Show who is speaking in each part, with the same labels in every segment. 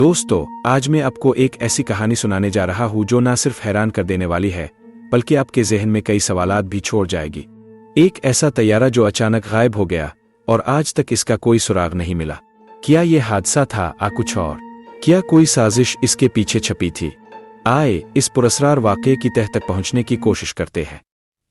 Speaker 1: दोस्तों, आज मैं आपको एक ऐसी कहानी सुनाने जा रहा हूँ जो ना सिर्फ हैरान कर देने वाली है बल्कि आपके जहन में कई सवालात भी छोड़ जाएगी। एक ऐसा तैयारा जो अचानक गायब हो गया और आज तक इसका कोई सुराग नहीं मिला। क्या ये हादसा था या कुछ और? क्या कोई साजिश इसके पीछे छपी थी? आए इस पुरस्कार वाकये की तह तक पहुंचने की कोशिश करते हैं।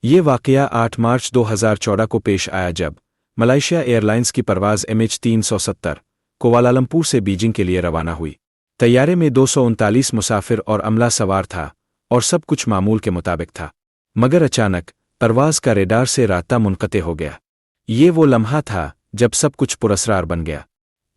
Speaker 1: ये वाकया 8 मार्च 2014 को पेश आया जब मलेशिया एयरलाइंस की परवाज़ MH370 कुआलालंपुर से बीजिंग के लिए रवाना हुई। तैयारे में 239 मुसाफिर और अमला सवार था और सब कुछ मामूल के मुताबिक था। मगर अचानक परवाज़ का रेडार से रास्ता मुनक़ते हो गया। ये वो लम्हा था जब सब कुछ पुरस्कार बन गया।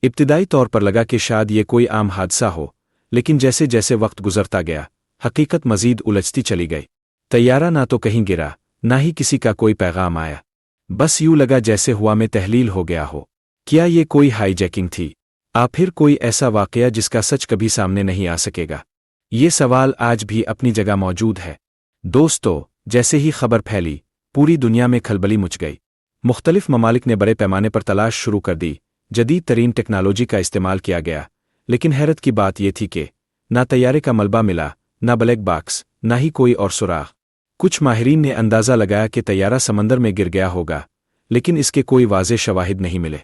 Speaker 1: इब्तिदाई तौर पर लगा कि शायद ये कोई आम हादसा हो, लेकिन जैसे जैसे वक्त गुजरता गया हकीकत मज़ीद उलझती चली गई। तैयारा ना तो कहीं गिरा, ना ही किसी का कोई पैगाम आया। बस यूं लगा जैसे हवा में तहलील हो गया हो। क्या ये कोई हाईजैकिंग थी? फिर कोई ऐसा वाकया जिसका सच कभी सामने नहीं आ सकेगा? ये सवाल आज भी अपनी जगह मौजूद है। दोस्तों, जैसे ही खबर फैली पूरी दुनिया में खलबली मच गई। मुख्तलिफ ममालिक ने बड़े पैमाने पर तलाश शुरू कर दी। जदीद तरीन टेक्नोलॉजी का इस्तेमाल किया गया, लेकिन हैरत की बात यह थी कि ना तैयारे का मलबा मिला, ना ब्लैक बॉक्स, ना ही कोई और सुराग। कुछ माहिरीन ने अंदाज़ा लगाया कि तैयारा समंदर में गिर गया होगा, लेकिन इसके कोई वाज़ेह शवाहिद नहीं मिले।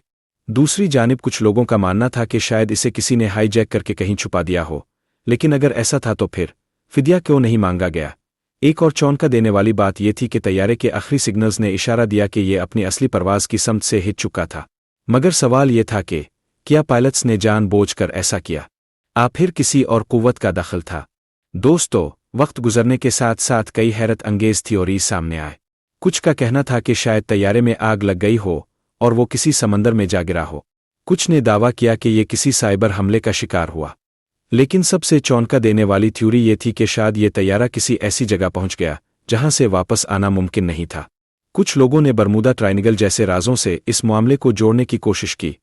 Speaker 1: दूसरी जानिब कुछ लोगों का मानना था कि शायद इसे किसी ने हाईजैक करके कहीं छुपा दिया हो, लेकिन अगर ऐसा था तो फिर फिदिया क्यों नहीं मांगा गया? एक और चौंका देने वाली बात यह थी कि तैयारे के आखिरी सिग्नल्स ने इशारा दिया कि यह अपनी असली परवाज़ की समत से हिट चुका था। मगर सवाल यह था कि क्या पायलट्स ने जानबूझकर ऐसा किया? फिर किसी और कुव्वत का दखल था? दोस्तों, वक्त गुजरने के साथ साथ कई हैरत अंगेज थ्योरीज सामने आए। कुछ का कहना था कि शायद तैयारे में आग लग गई हो और वो किसी समंदर में जा गिरा हो। कुछ ने दावा किया कि ये किसी साइबर हमले का शिकार हुआ। लेकिन सबसे चौंका देने वाली थ्योरी ये थी कि शायद ये तैयारा किसी ऐसी जगह पहुंच गया जहां से वापस आना मुमकिन नहीं था। कुछ लोगों ने बरमूदा ट्रायंगल जैसे राजों से इस मामले को जोड़ने की कोशिश की,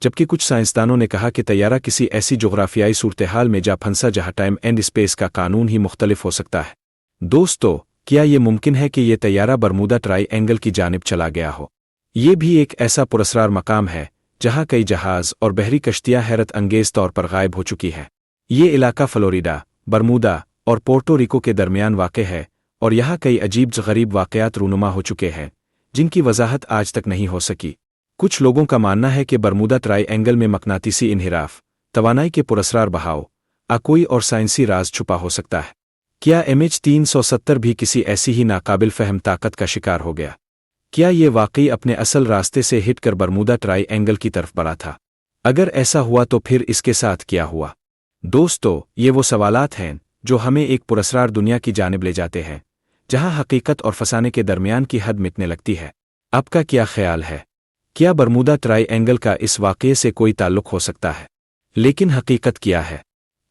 Speaker 1: जबकि कुछ साइंसदानों ने कहा कि तैयारा किसी ऐसी जोग्राफियाई सूरत-ए-हाल में जा फंसा जहां टाइम एंड स्पेस का कानून ही मुख्तलिफ हो सकता है। दोस्तों, क्या ये मुमकिन है कि ये तैयारा बरमूदा ट्रायंगल की जानिब चला गया हो? ये भी एक ऐसा पुरस्कार मकाम है जहां कई जहाज और बहरी कश्तियां हैरत अंगेज तौर पर गायब हो चुकी हैं। ये इलाका फ्लोरिडा, बरमूदा और पोर्टो रिको के दरमियान वाक़ है और यहाँ कई अजीब गरीब वाक़यात रूनुमा हो चुके हैं जिनकी वजाहत आज तक नहीं हो सकी। कुछ लोगों का मानना है कि बरमूदा ट्रायंगल में मकनातीसी इन्हिराफ, तवानाई के पुरस्कार बहाव कोई और साइंसी राज छुपा हो सकता है। क्या MH370 भी किसी ऐसी ही नाकाबिल फहम ताकत का शिकार हो गया? क्या ये वाकई अपने असल रास्ते से हिट कर बरमूदा ट्रायंगल की तरफ बढ़ा था? अगर ऐसा हुआ तो फिर इसके साथ क्या हुआ? दोस्तों, ये वो सवालात हैं जो हमें एक पुरस्कार दुनिया की जानिब ले जाते हैं जहां हकीकत और फसाने के दरमियान की हद मिटने लगती है। आपका क्या ख्याल है? क्या बरमूदा ट्रायंगल का इस वाकये से कोई ताल्लुक हो सकता है? लेकिन हकीकत क्या है?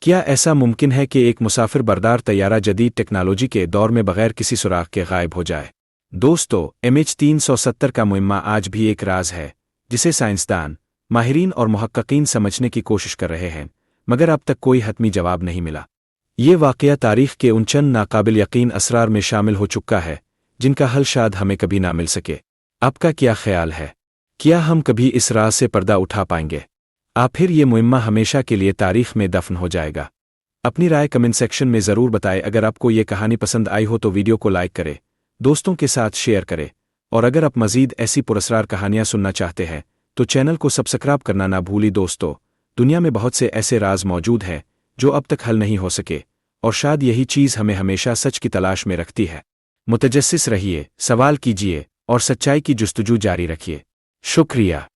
Speaker 1: क्या ऐसा मुमकिन है कि एक मुसाफिर बरदार तैयारा जदीद टेक्नोलॉजी के दौर में बगैर किसी सुराग के गायब हो जाए? दोस्तों, MH370 का मुइम्मा आज भी एक राज है जिसे साइंसदान, माहिरीन और मुहक्किकीन समझने की कोशिश कर रहे हैं, मगर अब तक कोई हतमी जवाब नहीं मिला। ये वाकया तारीख के उन चंद नाकाबिल यकीन असरार में शामिल हो चुका है जिनका हल शायद हमें कभी ना मिल सके। आपका क्या ख्याल है? क्या हम कभी इस राज से पर्दा उठा पाएंगे? फिर ये मुइम्मा हमेशा के लिए तारीख में दफन हो जाएगा? अपनी राय कमेंट सेक्शन में ज़रूर बताएं। अगर आपको ये कहानी पसंद आई हो तो वीडियो को लाइक करें, दोस्तों के साथ शेयर करें, और अगर आप मज़ीद ऐसी पुरस्कार कहानियाँ सुनना चाहते हैं तो चैनल को सब्सक्राइब करना ना भूली। दोस्तों, दुनिया में बहुत से ऐसे राज मौजूद हैं जो अब तक हल नहीं हो सके, और शायद यही चीज़ हमें हमेशा सच की तलाश में रखती है। मुतजस्सिस रहिए, सवाल कीजिए और सच्चाई की जुस्तजू जारी रखिए। शुक्रिया।